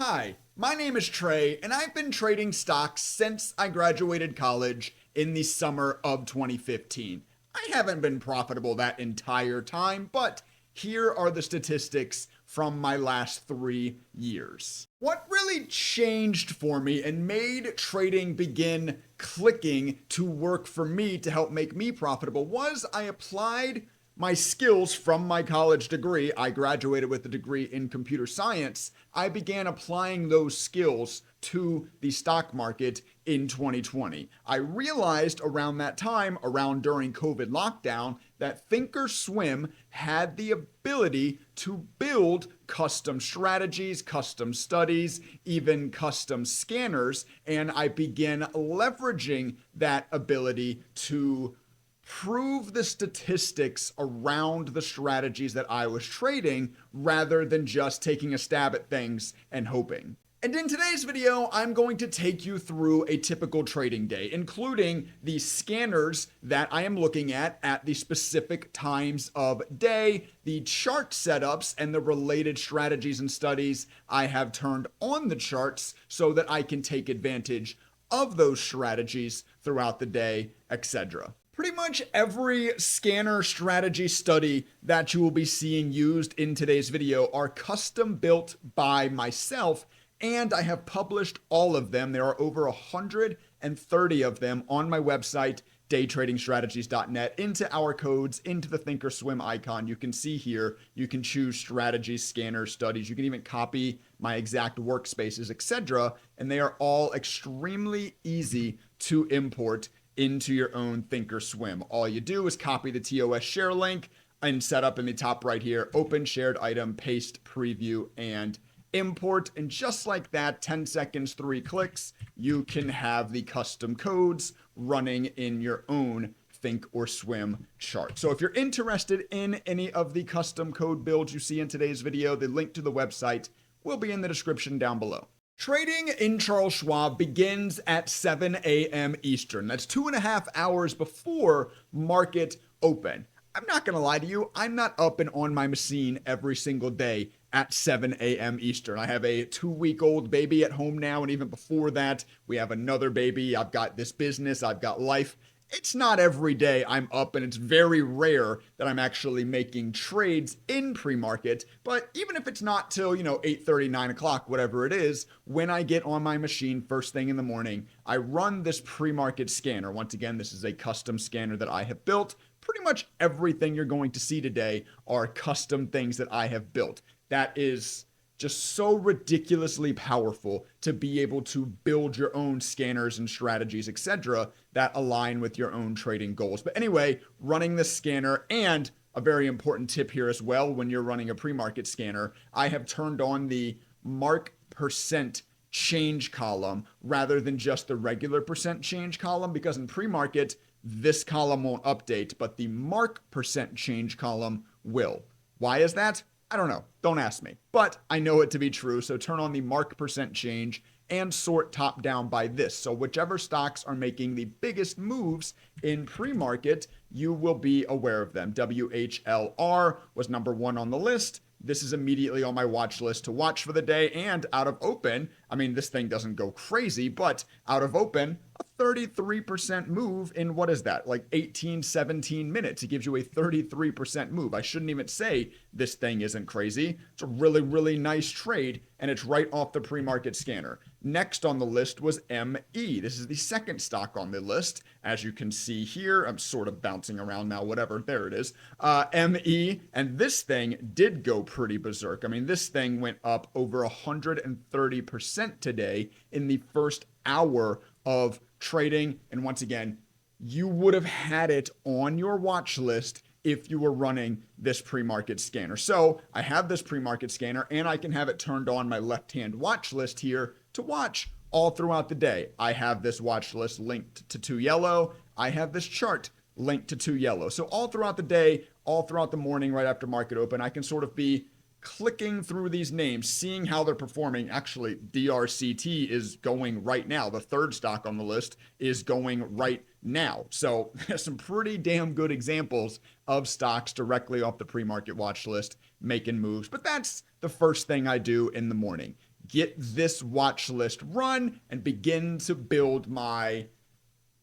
Hi, my name is Trey, and I've been trading stocks since I graduated college in the summer of 2015. I haven't been profitable that entire time, but here are the statistics from my last 3 years. What really changed for me and made trading begin clicking to work for me to help make me profitable was I applied my skills from my college degree. I graduated with a degree in computer science. I began applying those skills to the stock market in 2020. I realized around that time, around during COVID lockdown, that Thinkorswim had the ability to build custom strategies, custom studies, even custom scanners, and I began leveraging that ability to prove the statistics around the strategies that I was trading rather than just taking a stab at things and hoping. And in today's video, I'm going to take you through a typical trading day, including the scanners that I am looking at the specific times of day, the chart setups, and the related strategies and studies I have turned on the charts so that I can take advantage of those strategies throughout the day, etc. Pretty much every scanner strategy study that you will be seeing used in today's video are custom built by myself, and I have published all of them. There are over 130 of them on my website, daytradingstrategies.net, into our codes, into the Thinkorswim icon. You can see here, you can choose strategies, scanners, studies. You can even copy my exact workspaces, etc. And they are all extremely easy to import into your own Thinkorswim. All you do is copy the TOS share link and set up in the top right here, open shared item, paste, preview, and import. And just like that, 10 seconds, 3 clicks, you can have the custom codes running in your own Thinkorswim chart. So if you're interested in any of the custom code builds you see in today's video, the link to the website will be in the description down below. Trading in Charles Schwab begins at 7 a.m. Eastern. That's 2.5 hours before market open. I'm not going to lie to you. I'm not up and on my machine every single day at 7 a.m. Eastern. I have a 2-week-old baby at home now, and even before that, we have another baby. I've got this business. I've got life. It's not every day I'm up, and it's very rare that I'm actually making trades in pre-market. But even if it's not till, 8:30, 9 o'clock, whatever it is, when I get on my machine first thing in the morning, I run this pre-market scanner. Once again, this is a custom scanner that I have built. Pretty much everything you're going to see today are custom things that I have built. That is just so ridiculously powerful to be able to build your own scanners and strategies, etc., that align with your own trading goals. But anyway, running the scanner, and a very important tip here as well, when you're running a pre-market scanner, I have turned on the mark percent change column rather than just the regular percent change column, because in pre-market, this column won't update, but the mark percent change column will. Why is that? I don't know. Don't ask me. But I know it to be true. So turn on the mark percent change and sort top down by this. So whichever stocks are making the biggest moves in pre-market, you will be aware of them. WHLR was number 1 on the list. This is immediately on my watch list to watch for the day. And out of open, I mean, this thing doesn't go crazy, but out of open, a 33% move in, what is that, like 18, 17 minutes. It gives you a 33% move. I shouldn't even say this thing isn't crazy. It's a really, really nice trade, and it's right off the pre-market scanner. Next on the list was ME. This is the second stock on the list. As you can see here, I'm sort of bouncing around now, whatever. There it is. ME, and this thing did go pretty berserk. I mean, this thing went up over 130% today in the first hour of trading. And once again, you would have had it on your watch list if you were running this pre-market scanner. So I have this pre-market scanner, and I can have it turned on my left-hand watch list here to watch all throughout the day. I have this watch list linked to 2Yellow. I have this chart linked to 2Yellow. So all throughout the day, all throughout the morning, right after market open, I can sort of be clicking through these names, seeing how they're performing. Actually, DRCT is going right now. The third stock on the list is going right now. So there's some pretty damn good examples of stocks directly off the pre-market watch list making moves. But that's the first thing I do in the morning. get this watch list run and begin to build my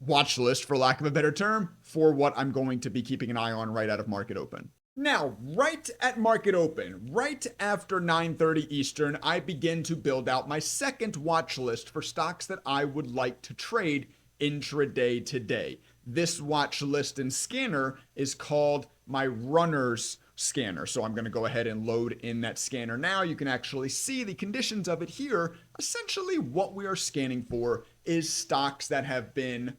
watch list, for lack of a better term, for what I'm going to be keeping an eye on right out of market open. Now, right at market open, right after 9:30 Eastern, I begin to build out my second watch list for stocks that I would like to trade intraday today. This watch list and scanner is called my runners scanner. So I'm going to go ahead and load in that scanner now. You can actually see the conditions of it here. Essentially, what we are scanning for is stocks that have been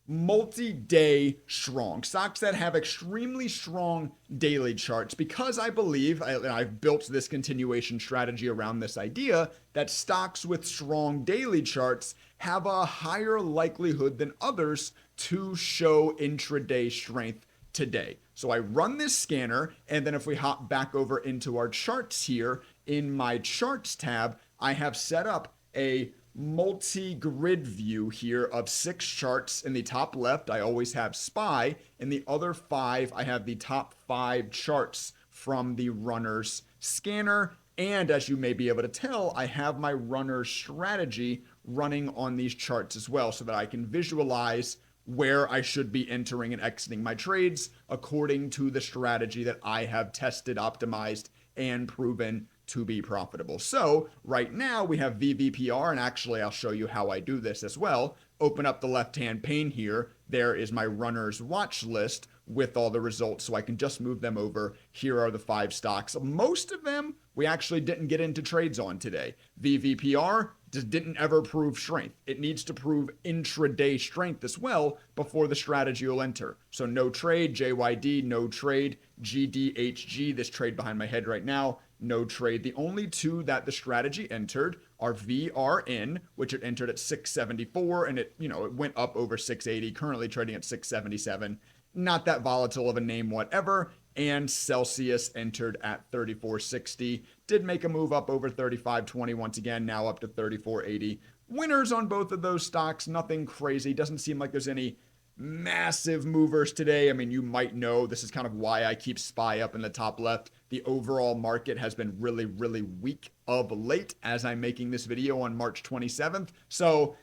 multi-day strong, stocks that have extremely strong daily charts, because I believe I've built this continuation strategy around this idea that stocks with strong daily charts have a higher likelihood than others to show intraday strength today. So I run this scanner, and then if we hop back over into our charts here, in my charts tab, I have set up a multi-grid view here of 6 charts. In the top left, I always have SPY. In the other 5, I have the top 5 charts from the runners scanner. And as you may be able to tell, I have my runners strategy running on these charts as well, so that I can visualize where I should be entering and exiting my trades according to the strategy that I have tested, optimized, and proven to be profitable. So right now we have VVPR, and actually I'll show you how I do this as well. Open up the left-hand pane here. There is my runners watch list with all the results, so I can just move them over. Here are the 5 stocks. Most of them we actually didn't get into trades on today. VVPR just didn't ever prove strength. It needs to prove intraday strength as well before the strategy will enter. So no trade. JYD, no trade. GDHG, this trade behind my head right now, no trade. The only 2 that the strategy entered are VRN, which it entered at 674, and it went up over 680, currently trading at 677. Not that volatile of a name whatever. And Celsius entered at 34.60, did make a move up over 35.20 once again, now up to 34.80. Winners on both of those stocks, nothing crazy. Doesn't seem like there's any massive movers today. I mean, you might know this is kind of why I keep SPY up in the top left. The overall market has been really, really weak of late as I'm making this video on March 27th. So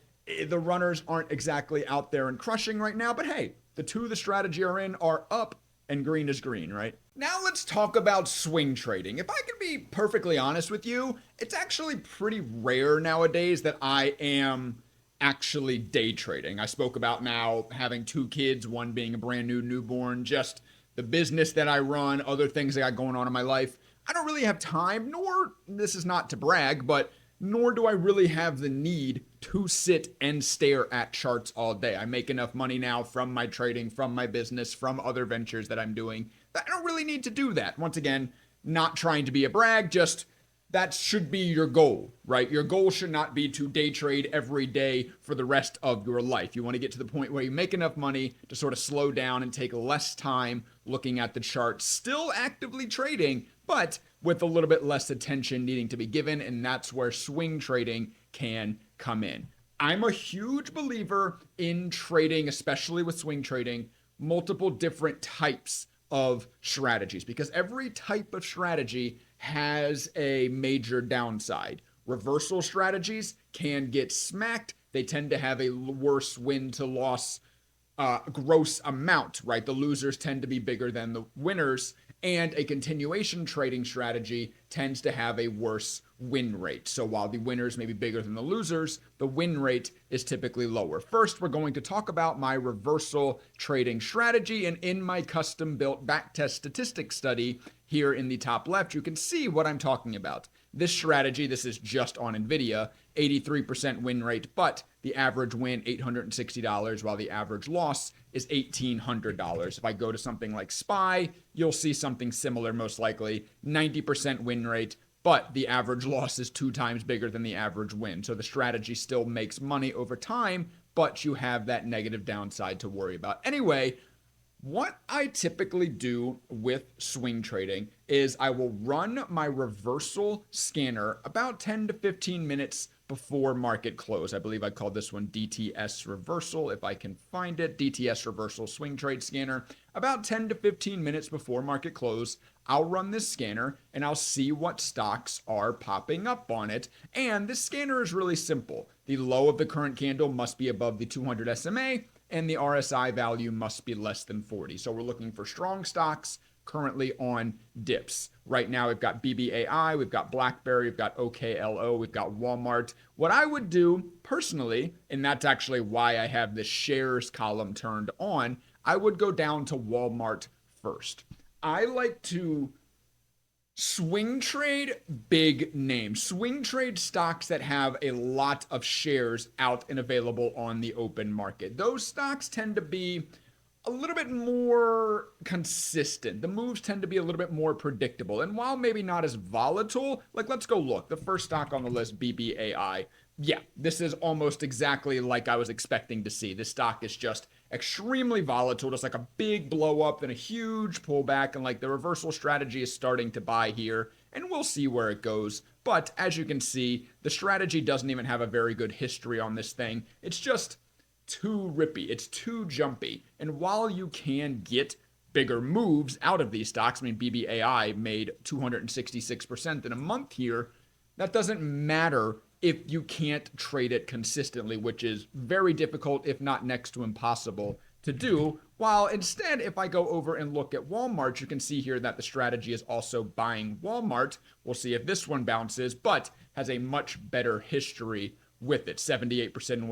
the runners aren't exactly out there and crushing right now, but hey, the 2 the strategy are in are up, and green is green, right? Now let's talk about swing trading. If I can be perfectly honest with you, it's actually pretty rare nowadays that I am actually day trading. I spoke about now having 2 kids, one being a brand new newborn, just the business that I run, other things I got going on in my life. I don't really have time, nor, this is not to brag, but nor do I really have the need to sit and stare at charts all day. I make enough money now from my trading, from my business, from other ventures that I'm doing, that I don't really need to do that. Once again, not trying to be a brag, just that should be your goal, right? Your goal should not be to day trade every day for the rest of your life. You want to get to the point where you make enough money to sort of slow down and take less time looking at the charts, still actively trading, but with a little bit less attention needing to be given, and that's where swing trading can come in. I'm a huge believer in trading, especially with swing trading, multiple different types of strategies, because every type of strategy has a major downside. Reversal strategies can get smacked. They tend to have a worse win to loss gross amount, right? The losers tend to be bigger than the winners, and a continuation trading strategy tends to have a worse win rate. So while the winners may be bigger than the losers, the win rate is typically lower. First, we're going to talk about my reversal trading strategy, and in my custom built backtest statistics study here in the top left, you can see what I'm talking about. This strategy, this is just on NVIDIA, 83% win rate, but the average win $860, while the average loss is $1,800. If I go to something like SPY, you'll see something similar, most likely 90% win rate, but the average loss is 2 times bigger than the average win. So the strategy still makes money over time, but you have that negative downside to worry about. Anyway, what I typically do with swing trading is I will run my reversal scanner about 10 to 15 minutes before market close. I believe I called this one DTS reversal, if I can find it. DTS reversal swing trade scanner. About 10 to 15 minutes before market close, I'll run this scanner and I'll see what stocks are popping up on it. And this scanner is really simple. The low of the current candle must be above the 200 SMA and the RSI value must be less than 40. So we're looking for strong stocks currently on dips. Right now, we've got BBAI, we've got BlackBerry, we've got OKLO, we've got Walmart. What I would do personally, and that's actually why I have the shares column turned on, I would go down to Walmart first. I like to swing trade big names, swing trade stocks that have a lot of shares out and available on the open market. Those stocks tend to be a little bit more consistent. The moves tend to be a little bit more predictable. And while maybe not as volatile, like let's go look. The first stock on the list, BBAI. Yeah, this is almost exactly like I was expecting to see. This stock is just extremely volatile, just like a big blow up, then a huge pullback, and like the reversal strategy is starting to buy here, and we'll see where it goes. But as you can see, the strategy doesn't even have a very good history on this thing. It's just too rippy. It's too jumpy. And while you can get bigger moves out of these stocks, I mean, BBAI made 266% in a month here, that doesn't matter if you can't trade it consistently, which is very difficult, if not next to impossible to do. While instead, if I go over and look at Walmart, you can see here that the strategy is also buying Walmart. We'll see if this one bounces, but has a much better history with it. 78%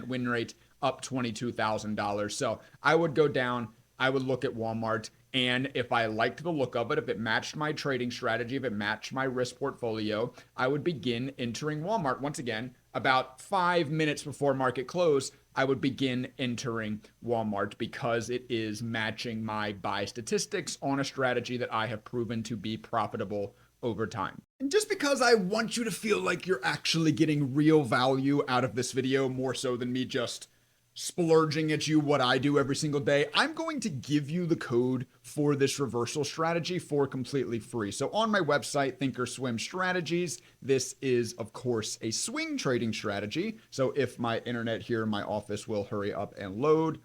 win rate, up $22,000. So I would go down, I would look at Walmart, and if I liked the look of it, if it matched my trading strategy, if it matched my risk portfolio, I would begin entering Walmart. Once again, about 5 minutes before market close, I would begin entering Walmart because it is matching my buy statistics on a strategy that I have proven to be profitable over time. And just because I want you to feel like you're actually getting real value out of this video, more so than me just splurging at you what I do every single day, I'm going to give you the code for this reversal strategy for completely free. So on my website, Thinkorswim Strategies, this is of course a swing trading strategy. So if my internet here in my office will hurry up and load.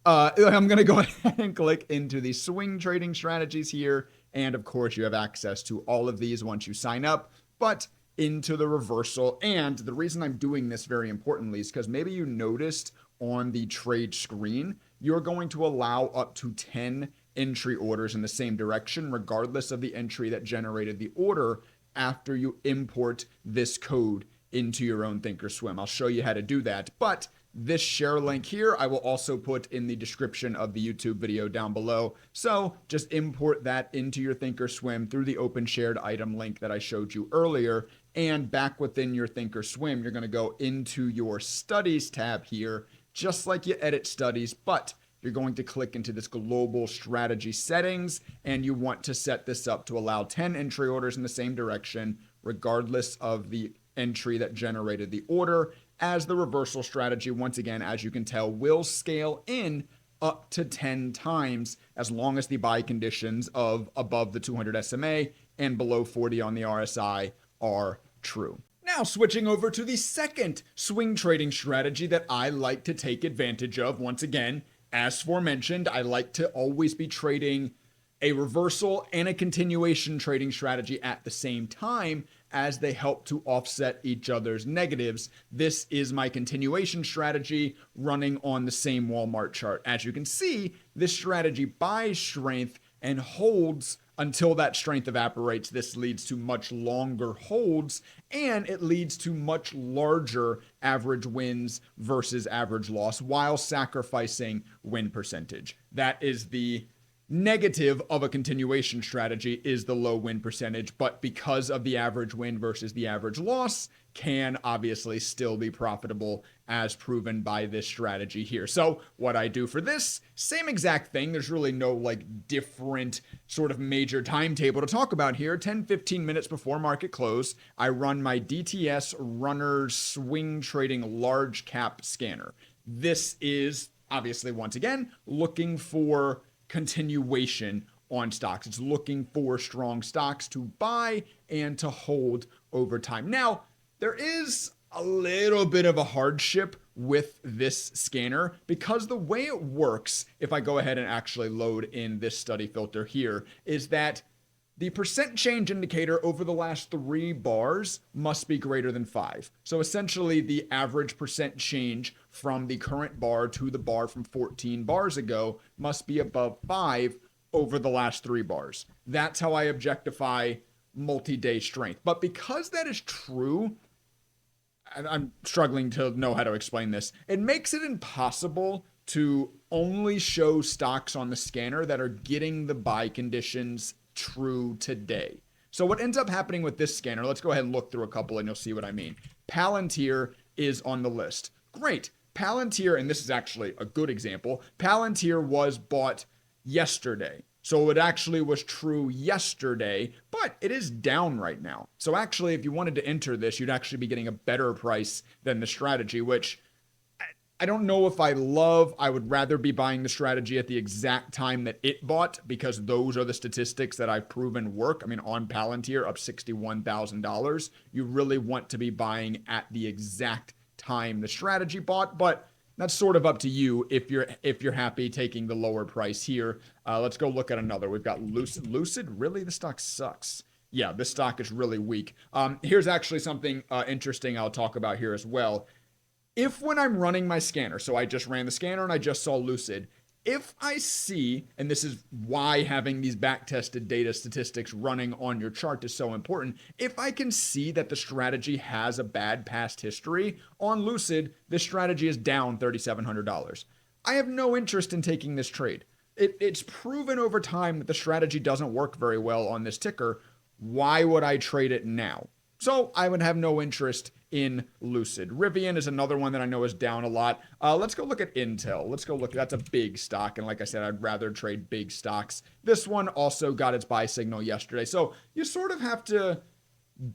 I'm going to go ahead and click into the swing trading strategies here. And of course you have access to all of these once you sign up, but into the reversal. And the reason I'm doing this very importantly is because maybe you noticed on the trade screen, you're going to allow up to 10 entry orders in the same direction, regardless of the entry that generated the order after you import this code into your own Thinkorswim. I'll show you how to do that. But this share link here, I will also put in the description of the YouTube video down below. So just import that into your Thinkorswim through the open shared item link that I showed you earlier. And back within your Thinkorswim, you're going to go into your studies tab here, just like you edit studies, but you're going to click into this global strategy settings, and you want to set this up to allow 10 entry orders in the same direction, regardless of the entry that generated the order, as the reversal strategy, once again, as you can tell, will scale in up to 10 times as long as the buy conditions of above the 200 SMA and below 40 on the RSI are true. Now switching over to the second swing trading strategy that I like to take advantage of. Once again, as aforementioned, I like to always be trading a reversal and a continuation trading strategy at the same time, as they help to offset each other's negatives. This is my continuation strategy running on the same Walmart chart. As you can see, this strategy buys strength and holds until that strength evaporates. This leads to much longer holds, and it leads to much larger average wins versus average loss while sacrificing win percentage. That is the negative of a continuation strategy, is the low win percentage, but because of the average win versus the average loss, can obviously still be profitable as proven by this strategy here. So what I do for this, same exact thing. There's really no like different sort of major timetable to talk about here. 10-15 minutes before market close, I run my DTS Runners Swing Trading Large Cap Scanner. This is obviously, once again, looking for continuation on stocks. It's looking for strong stocks to buy and to hold over time. Now, there is a little bit of a hardship with this scanner, because the way it works, if I go ahead and actually load in this study filter here, is that the percent change indicator over the last 3 bars must be greater than 5. So essentially, the average percent change from the current bar to the bar from 14 bars ago must be above 5 over the last 3 bars. That's how I objectify multi-day strength. But because that is true, and I'm struggling to know how to explain this, it makes it impossible to only show stocks on the scanner that are getting the buy conditions true today. So what ends up happening with this scanner, let's go ahead and look through a couple and you'll see what I mean. Palantir is on the list. Great. Palantir, and this is actually a good example, Palantir was bought yesterday. So it actually was true yesterday, but it is down right now. So actually, if you wanted to enter this, you'd actually be getting a better price than the strategy, which I don't know if I love. I would rather be buying the strategy at the exact time that it bought, because those are the statistics that I've proven work. I mean, on Palantir, up $61,000, you really want to be buying at the exact time the strategy bought, but that's sort of up to you if you're happy taking the lower price here. Let's go look at another. We've got Lucid. Lucid, really? The stock sucks. Yeah, this stock is really weak. Here's actually something interesting I'll talk about here as well. If when I'm running my scanner, so I just ran the scanner and I just saw Lucid, if I see, and this is why having these back-tested data statistics running on your chart is so important, if I can see that the strategy has a bad past history, on Lucid, this strategy is down $3,700. I have no interest in taking this trade. It's proven over time that the strategy doesn't work very well on this ticker. Why would I trade it now? So I would have no interest in Lucid. Rivian is another one that I know is down a lot. Let's go look at Intel. Let's go look. That's a big stock. And like I said, I'd rather trade big stocks. This one also got its buy signal yesterday. So you sort of have to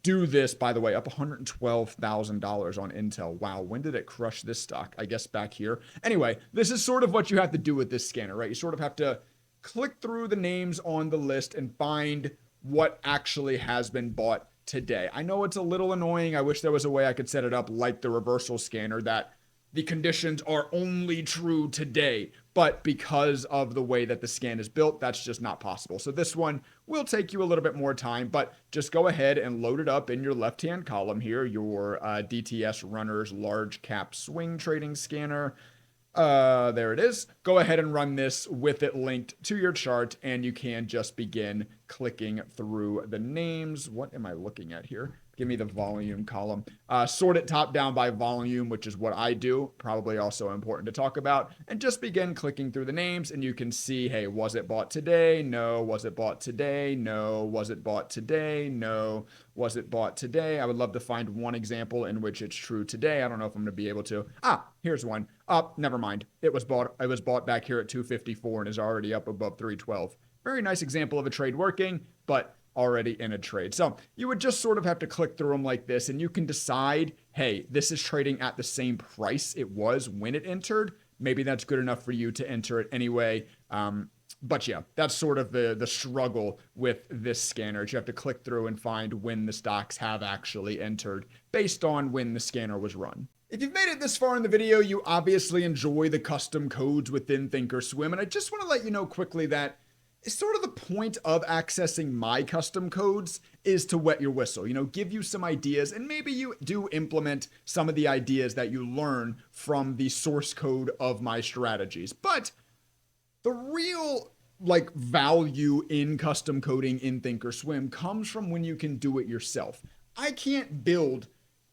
do this, by the way, up $112,000 on Intel. Wow, when did it crush this stock? I guess back here. Anyway, this is sort of what you have to do with this scanner, right? You sort of have to click through the names on the list and find what actually has been bought today. I know it's a little annoying. I wish there was a way I could set it up like the reversal scanner that the conditions are only true today, but because of the way that the scan is built, that's just not possible. So this one will take you a little bit more time, but just go ahead and load it up in your left-hand column here, your DTS Runners Large Cap Swing Trading Scanner. There it is. Go ahead and run this with it linked to your chart, and you can just begin clicking through the names. What am I looking at here? Give me the volume column. Sort it top down by volume, which is what I do. Probably also important to talk about. And just begin clicking through the names, and you can see, hey, was it bought today? No. Was it bought today? No. Was it bought today? No. Was it bought today? I would love to find one example in which it's true today. I don't know if I'm going to be able to. Here's one. Never mind. It was bought back here at 254 and is already up above 312. Very nice example of a trade working, but already in a trade. So you would just sort of have to click through them like this, and you can decide, hey, this is trading at the same price it was when it entered. Maybe that's good enough for you to enter it anyway. But yeah, that's sort of the struggle with this scanner. You have to click through and find when the stocks have actually entered based on when the scanner was run. If you've made it this far in the video, you obviously enjoy the custom codes within Thinkorswim, and I just want to let you know quickly that it's sort of the point of accessing my custom codes is to wet your whistle, give you some ideas, and maybe you do implement some of the ideas that you learn from the source code of my strategies. But the real value in custom coding in Thinkorswim comes from when you can do it yourself. I can't build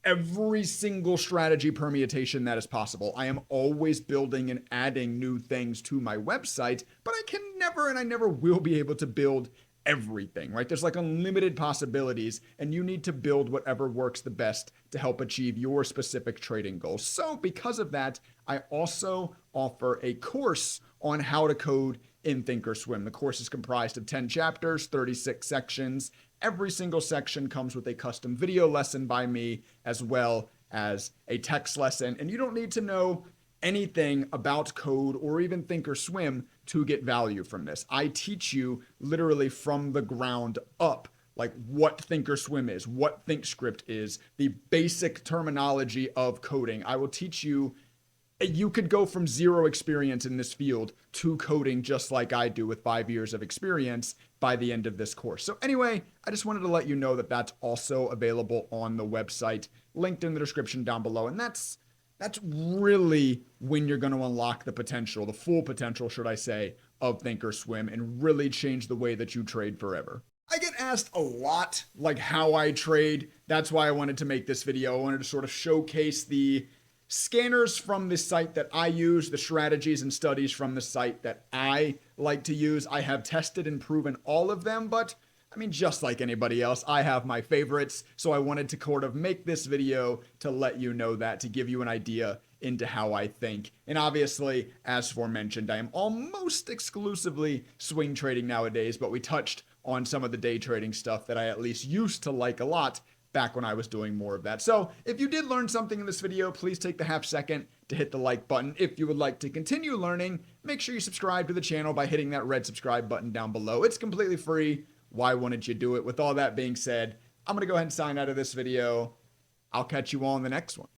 every single strategy permutation that is possible. I am always building and adding new things to my website, but I can never, and I never will be able to build everything, right? There's unlimited possibilities, and you need to build whatever works the best to help achieve your specific trading goals. So because of that, I also offer a course on how to code in Thinkorswim. The course is comprised of 10 chapters, 36 sections. Every single section comes with a custom video lesson by me, as well as a text lesson. And you don't need to know anything about code or even Thinkorswim to get value from this. I teach you literally from the ground up, what Thinkorswim is, what ThinkScript is, the basic terminology of coding. I will teach you You could go from zero experience in this field to coding just like I do with 5 years of experience by the end of this course. So anyway, I just wanted to let you know that that's also available on the website, linked in the description down below. And that's really when you're going to unlock the potential, the full potential, should I say, of Thinkorswim and really change the way that you trade forever. I get asked a lot, like how I trade. That's why I wanted to make this video. I wanted to sort of showcase the scanners from the site that I use, the strategies and studies from the site that I like to use. I have tested and proven all of them, but I mean, just like anybody else, I have my favorites. So I wanted to sort of make this video to let you know that, to give you an idea into how I think. And obviously, as aforementioned, I am almost exclusively swing trading nowadays, but we touched on some of the day trading stuff that I at least used to like a lot back when I was doing more of that. So if you did learn something in this video, please take the half second to hit the like button. If you would like to continue learning, make sure you subscribe to the channel by hitting that red subscribe button down below. It's completely free. Why wouldn't you do it? With all that being said, I'm going to go ahead and sign out of this video. I'll catch you all in the next one.